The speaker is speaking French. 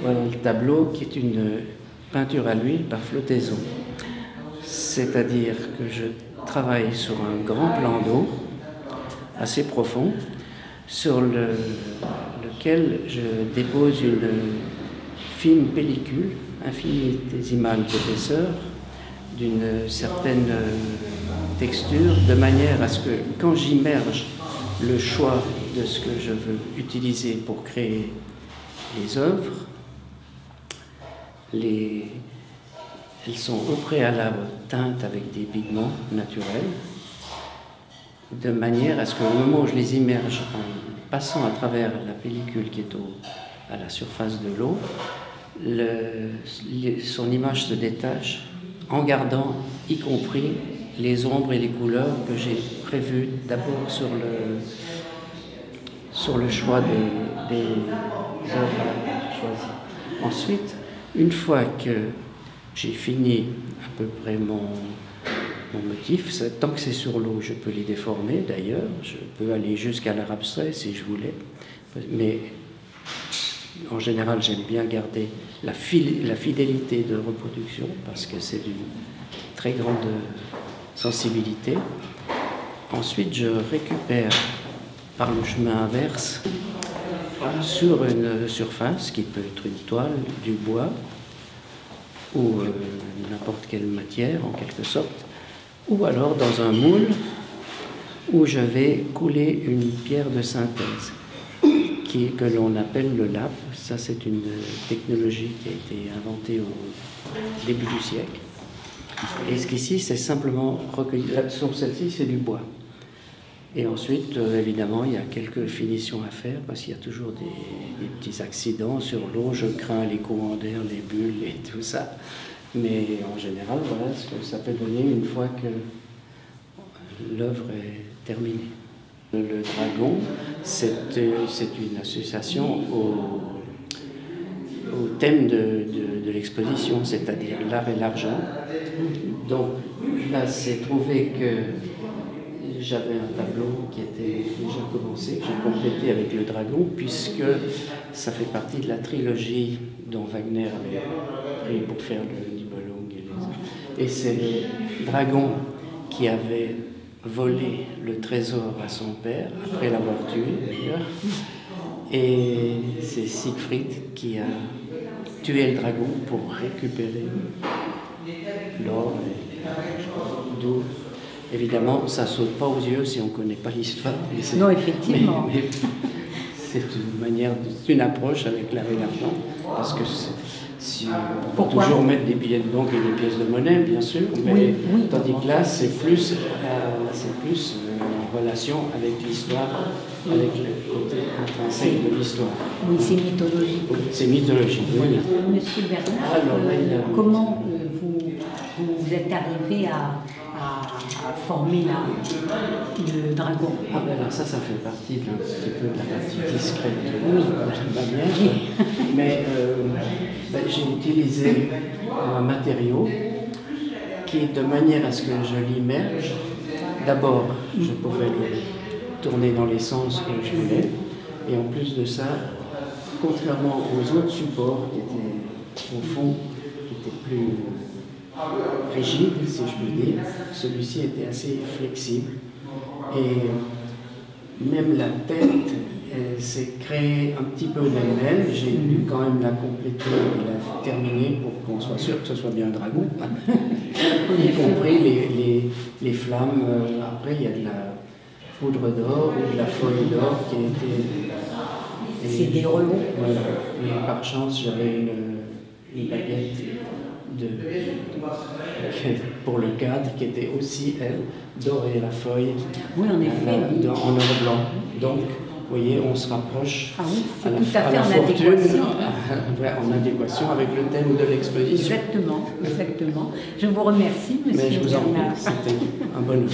le tableau qui est une peinture à l'huile par flottaison. C'est-à-dire que je travaille sur un grand plan d'eau assez profond sur lequel je dépose une fine pellicule infinitésimale d'épaisseur d'une certaine texture, de manière à ce que quand j'immerge le choix de ce que je veux utiliser pour créer les œuvres, elles sont au préalable teintes avec des pigments naturels, de manière à ce qu'au moment où je les immerge, en passant à travers la pellicule qui est à la surface de l'eau, son image se détache en gardant y compris les ombres et les couleurs que j'ai prévues d'abord sur le choix des œuvres choisies. Ensuite, une fois que j'ai fini à peu près mon motif, tant que c'est sur l'eau, je peux les déformer d'ailleurs, je peux aller jusqu'à l'art abstrait si je voulais, mais en général j'aime bien garder la fidélité de reproduction parce que c'est d'une très grande sensibilité. Ensuite, je récupère par le chemin inverse sur une surface qui peut être une toile, du bois ou n'importe quelle matière en quelque sorte, ou alors dans un moule où je vais couler une pierre de synthèse que l'on appelle le lap. Ça, c'est une technologie qui a été inventée au début du siècle. Et ce qu'ici, c'est simplement recueilli. Sur celle-ci, c'est du bois. Et ensuite, évidemment, il y a quelques finitions à faire parce qu'il y a toujours des petits accidents sur l'eau. Je crains les courants d'air, les bulles et tout ça. Mais en général, voilà ce que ça peut donner une fois que l'œuvre est terminée. Le dragon, c'est une association au thème de l'exposition, c'est-à-dire l'art et l'argent. Donc là, c'est trouvé que j'avais un tableau qui était déjà commencé, que j'ai complété avec le dragon, puisque ça fait partie de la trilogie dont Wagner avait pris pour faire le Nibelung et les autres. Et c'est le dragon qui avait volé le trésor à son père, après l'avoir tué d'ailleurs. Et c'est Siegfried qui a tué le dragon pour récupérer l'or. D'où, évidemment, ça ne saute pas aux yeux si on ne connaît pas l'histoire. Non, effectivement. Mais c'est une manière, une approche avec l'art et l'argent, parce que si on peut toujours mettre des billets de banque et des pièces de monnaie, bien sûr, mais oui, tandis que là, c'est plus en relation avec l'histoire, avec le côté intrinsèque de l'histoire. Oui, c'est mythologique. C'est mythologique, oui. Monsieur Bernard, comment vous êtes arrivé à former le dragon? Ah ben alors ça fait partie d'un petit peu de la partie discrète de ma manière. Mais j'ai utilisé un matériau qui, de manière à ce que je l'immerge, d'abord je pouvais le tourner dans les sens que je voulais, et en plus de ça, contrairement aux autres supports qui étaient au fond, qui étaient plus rigide, si je puis dire, celui-ci était assez flexible et même la tête s'est créée un petit peu d'elle-même. J'ai dû quand même la compléter et la terminer pour qu'on soit sûr que ce soit bien un dragon, y compris les flammes. Après, il y a de la poudre d'or ou de la feuille d'or qui a été... C'est des relons. Voilà. Et par chance, j'avais une baguette pour le cadre qui était aussi, elle, dorée à la feuille, oui, en effet, en or blanc. Donc, vous voyez, on se rapproche à la fortune, en adéquation avec le thème de l'exposition. Exactement, exactement. Je vous remercie, monsieur. Mais je vous en prie, c'était un bonheur.